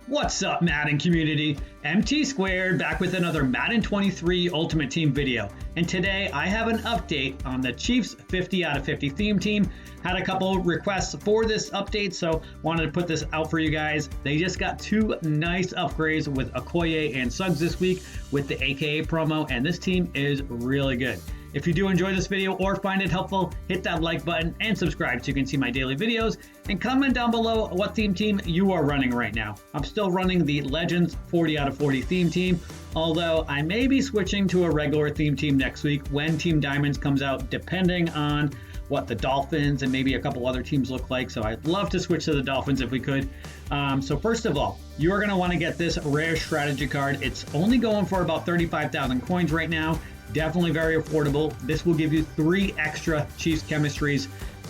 What's up, Madden community? MT Squared back with another Madden 23 Ultimate Team video. And today I have an update on the Chiefs 50 out of 50 theme team. Had a couple requests for this update, so wanted to put this out for you guys. They just got two nice upgrades with Okoye and Suggs this week with the AKA promo, and this team is really good. If you do enjoy this video or find it helpful, hit that like button and subscribe so you can see my daily videos, and comment down below what theme team you are running right now. I'm still running the Legends 40 out of 40 theme team, although I may be switching to a regular theme team next week when Team Diamonds comes out, depending on what the Dolphins and maybe a couple other teams look like. So I'd love to switch to the Dolphins if we could. So first of all, you're going to want to get this rare strategy card. It's only going for about 35,000 coins right now. Definitely very affordable. This will give you 3 extra Chiefs chemistries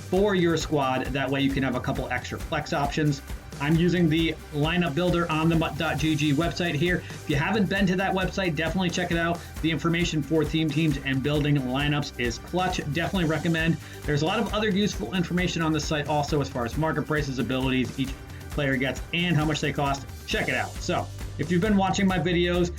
for your squad. That way you can have a couple extra flex options. I'm using the lineup builder on the mutt.gg website here. If you haven't been to that website, definitely check it out. The information for theme teams and building lineups is clutch. Definitely recommend. There's a lot of other useful information on the site also, as far as market prices, abilities each player gets, and how much they cost. Check it out. So if you've been watching my videos,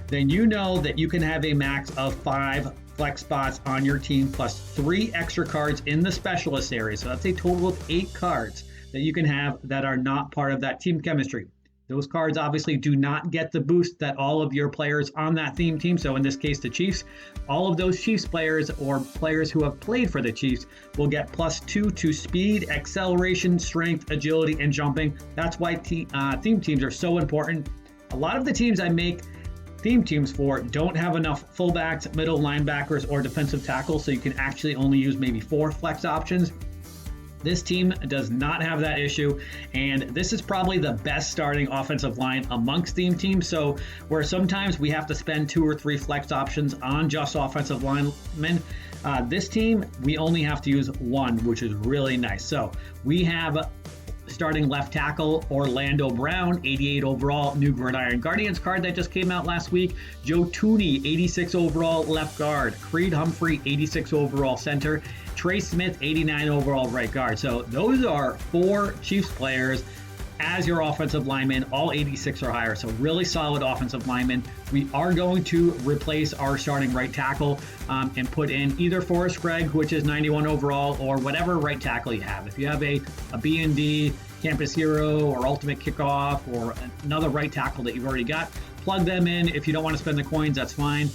then you know that you can have a max of 5 flex spots on your team plus 3 extra cards in the specialist area. So that's a total of 8 cards that you can have that are not part of that team chemistry. Those cards obviously do not get the boost that all of your players on that theme team. So in this case, the Chiefs, all of those Chiefs players or players who have played for the Chiefs will get +2 to speed, acceleration, strength, agility, and jumping. That's why theme teams are so important. A lot of the teams I make theme teams for don't have enough fullbacks, middle linebackers, or defensive tackles, so you can actually only use maybe 4 flex options. This team does not have that issue, and this is probably the best starting offensive line amongst theme teams. So where sometimes we have to spend 2 or 3 flex options on just offensive linemen, this team we only have to use 1, which is really nice. So we have starting left tackle Orlando Brown, 88 overall, new Gridiron Guardians card that just came out last week. Joe Tooney, 86 overall left guard. Creed Humphrey, 86 overall center. Trey Smith, 89 overall right guard. So those are 4 Chiefs players as your offensive linemen, all 86 or higher. So really solid offensive linemen. We are going to replace our starting right tackle and put in either Forrest Gregg, which is 91 overall, or whatever right tackle you have. If you have a B&D, Campus Hero, or Ultimate Kickoff, or another right tackle that you've already got, plug them in. If you don't want to spend the coins, that's fine.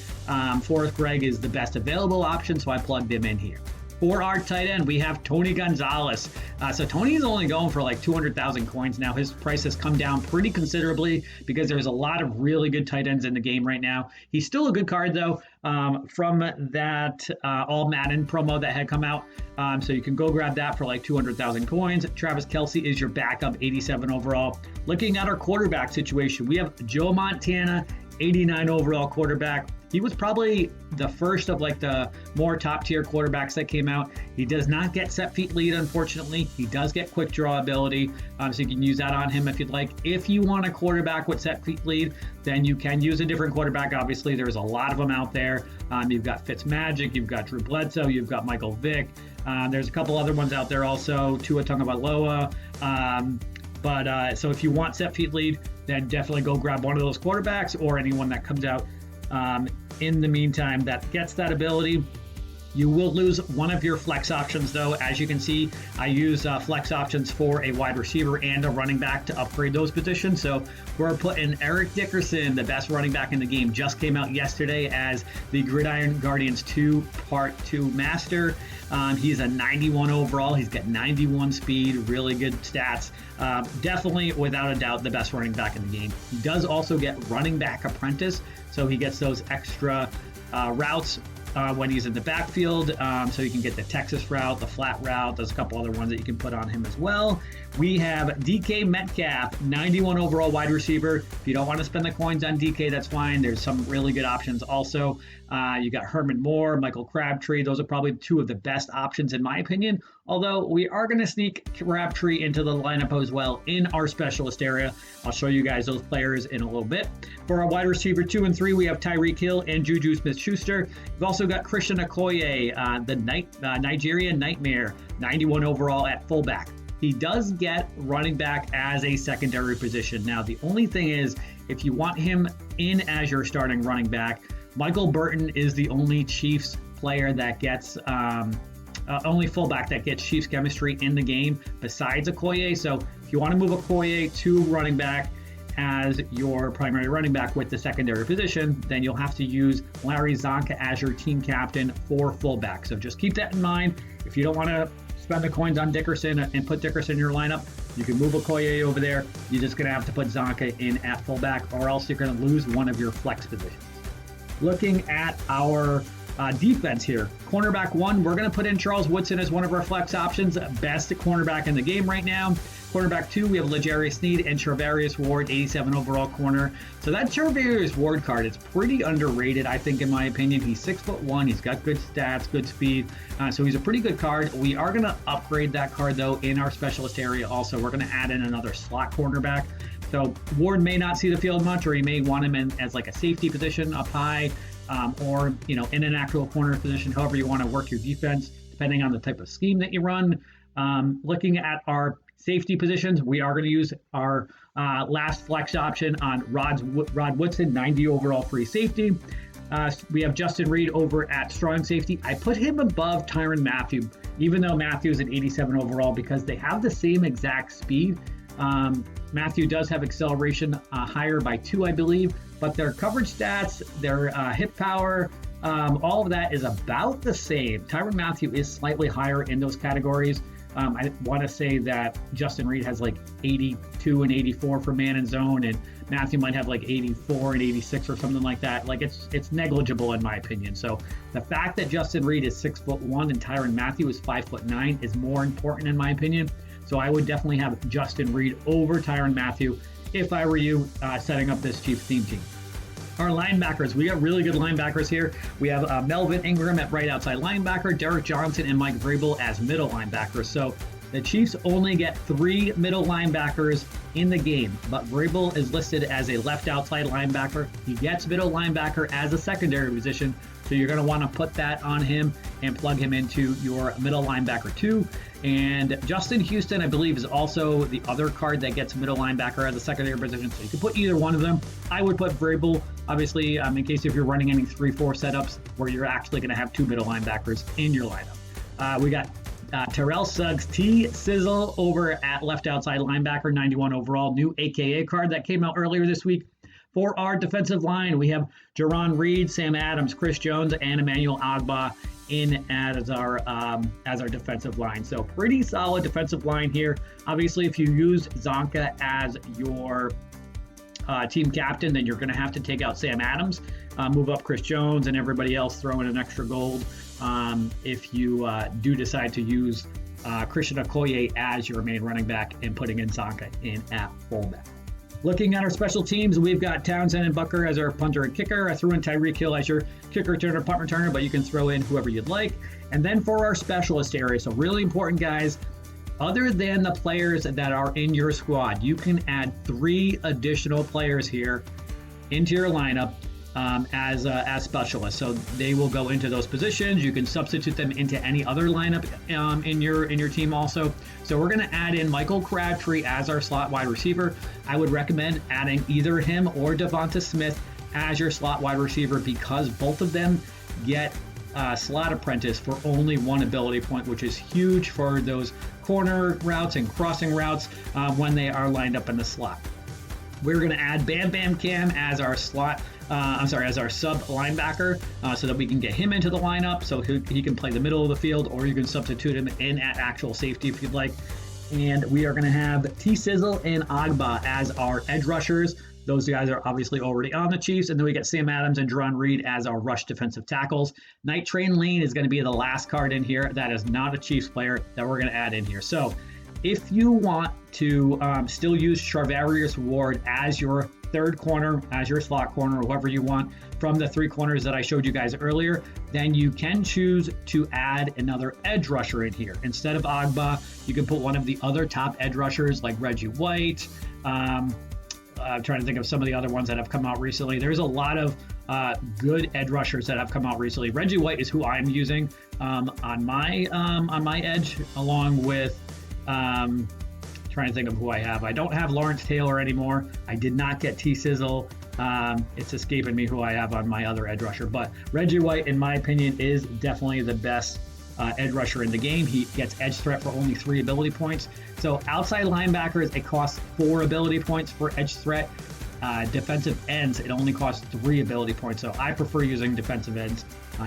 Forrest Gregg is the best available option, so I plugged him in here. For our tight end, we have Tony Gonzalez. So Tony's only going for like 200,000 coins now. His price has come down pretty considerably because there's a lot of really good tight ends in the game right now. He's still a good card though, from that all Madden promo that had come out. So you can go grab that for like 200,000 coins. Travis Kelce is your backup, 87 overall. Looking at our quarterback situation, we have Joe Montana, 89 overall quarterback. He was probably the first of like the more top tier quarterbacks that came out. He does not get set feet lead, unfortunately. He does get quick draw ability, so you can use that on him if you'd like. If you want a quarterback with set feet lead, then you can use a different quarterback. Obviously, there's a lot of them out there. You've got Fitzmagic, you've got Drew Bledsoe, you've got Michael Vick. There's a couple other ones out there also, Tua Tagovailoa. So if you want set feet lead, then definitely go grab one of those quarterbacks or anyone that comes out in the meantime that gets that ability. You will lose one of your flex options though. As you can see, I use flex options for a wide receiver and a running back to upgrade those positions. So we're putting Eric Dickerson, the best running back in the game, just came out yesterday as the Gridiron Guardians 2 Part 2 Master. He's a 91 overall. He's got 91 speed, really good stats. Definitely, without a doubt, the best running back in the game. He does also get running back apprentice, so he gets those extra routes when he's in the backfield, so you can get the Texas route, the flat route. There's a couple other ones that you can put on him as well. We have DK Metcalf, 91 overall wide receiver. If you don't want to spend the coins on DK, that's fine. There's some really good options also. You got Herman Moore, Michael Crabtree. Those are probably 2 of the best options in my opinion, although we are going to sneak Crabtree into the lineup as well in our specialist area. I'll show you guys those players in a little bit. For our wide receiver 2 and 3, we have Tyreek Hill and Juju Smith-Schuster. We've also got Christian Okoye, the Nigerian Nightmare, 91 overall at fullback. He does get running back as a secondary position. Now, the only thing is, if you want him in as your starting running back, Michael Burton is the only Chiefs player that gets only fullback that gets Chiefs chemistry in the game besides Okoye. So if you want to move Okoye to running back as your primary running back with the secondary position, then you'll have to use Larry Zonka as your team captain for fullback. So just keep that in mind. If you don't want to spend the coins on Dickerson and put Dickerson in your lineup, you can move Okoye over there. You're just going to have to put Zonka in at fullback, or else you're going to lose one of your flex positions. Looking at our defense here, cornerback 1, we're going to put in Charles Woodson as one of our flex options, best cornerback in the game right now. Cornerback 2, we have L'Jarius Sneed and Charvarius Ward, 87 overall corner. So that Charvarius Ward card is pretty underrated, I think, in my opinion. He's 6'1", he's got good stats, good speed, so he's a pretty good card. We are going to upgrade that card, though, in our specialist area also. We're going to add in another slot cornerback. So Ward may not see the field much, or you may want him in as like a safety position up high, or in an actual corner position, however you want to work your defense, depending on the type of scheme that you run. Looking at our safety positions, we are going to use our last flex option on Rod Woodson, 90 overall free safety. We have Justin Reed over at strong safety. I put him above Tyrann Mathieu, even though Mathieu is an 87 overall, because they have the same exact speed. Mathieu does have acceleration higher by 2, I believe, but their coverage stats, their hip power, all of that is about the same. Tyrann Mathieu is slightly higher in those categories. I want to say that Justin Reed has like 82 and 84 for man and zone, and Mathieu might have like 84 and 86 or something like that. Like it's negligible in my opinion. So the fact that Justin Reed is 6'1" and Tyrann Mathieu is 5'9" is more important in my opinion. So I would definitely have Justin Reed over Tyrann Mathieu if I were you setting up this Chiefs theme team. Our linebackers, we got really good linebackers here. We have Melvin Ingram at right outside linebacker, Derek Johnson and Mike Vrabel as middle linebackers. So the Chiefs only get 3 middle linebackers in the game, but Vrabel is listed as a left outside linebacker. He gets middle linebacker as a secondary position, so you're going to want to put that on him and plug him into your middle linebacker 2. And Justin Houston, I believe, is also the other card that gets middle linebacker as a secondary position. So you can put either one of them. I would put Vrabel, obviously, in case if you're running any 3-4 setups where you're actually going to have 2 middle linebackers in your lineup. We got Terrell Suggs, T-Sizzle over at left outside linebacker, 91 overall, new AKA card that came out earlier this week. For our defensive line, we have Jerron Reed, Sam Adams, Chris Jones, and Emmanuel Ogbah in as our defensive line. So pretty solid defensive line here. Obviously, if you use Zonka as your team captain, then you're going to have to take out Sam Adams, move up Chris Jones, and everybody else, throw in an extra gold if you do decide to use Christian Okoye as your main running back and putting in Zonka in at fullback. Looking at our special teams, we've got Townsend and Bucker as our punter and kicker. I threw in Tyreek Hill as your kicker, returner, punt returner, but you can throw in whoever you'd like. And then for our specialist area, so really important, guys, other than the players that are in your squad, you can add 3 additional players here into your lineup as specialists. So they will go into those positions. You can substitute them into any other lineup in your team also. So we're going to add in Michael Crabtree as our slot wide receiver. I would recommend adding either him or Devonta Smith as your slot wide receiver, because both of them get slot apprentice for only 1 ability point, which is huge for those corner routes and crossing routes when they are lined up in the slot. We're going to add Bam Bam Cam as our as our sub linebacker, so that we can get him into the lineup so he can play the middle of the field, or you can substitute him in at actual safety if you'd like. And we are going to have T-Sizzle and Ogbah as our edge rushers. Those guys are obviously already on the Chiefs. And then we got Sam Adams and Jerron Reed as our rush defensive tackles. Night Train Lane is going to be the last card in here that is not a Chiefs player that we're going to add in here. So if you want to still use Charvarius Ward as your third corner, as your slot corner, or whoever you want from the 3 corners that I showed you guys earlier, then you can choose to add another edge rusher in here. Instead of Ogbah, you can put one of the other top edge rushers like Reggie White. I'm trying to think of some of the other ones that have come out recently. There's a lot of good edge rushers that have come out recently. Reggie White is who I'm using on my edge, along with Trying to think of who I have. I don't have Lawrence Taylor anymore. I did not get T-Sizzle. It's escaping me who I have on my other edge rusher. But Reggie White, in my opinion, is definitely the best edge rusher in the game. He gets edge threat for only 3 ability points. So outside linebackers, it costs 4 ability points for edge threat. Defensive ends, it only costs 3 ability points. So I prefer using defensive ends,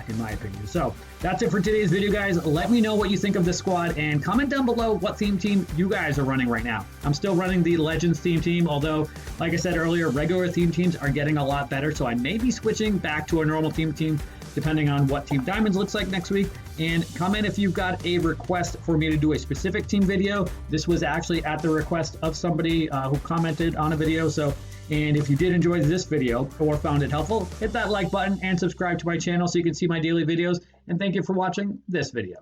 in my opinion. So that's it for today's video, guys. Let me know what you think of this squad and comment down below what theme team you guys are running right now. I'm still running the Legends theme team, although, like I said earlier, regular theme teams are getting a lot better. So I may be switching back to a normal theme team depending on what Team Diamonds looks like next week. And comment if you've got a request for me to do a specific team video. This was actually at the request of somebody who commented on a video. And if you did enjoy this video or found it helpful, hit that like button and subscribe to my channel so you can see my daily videos. And thank you for watching this video.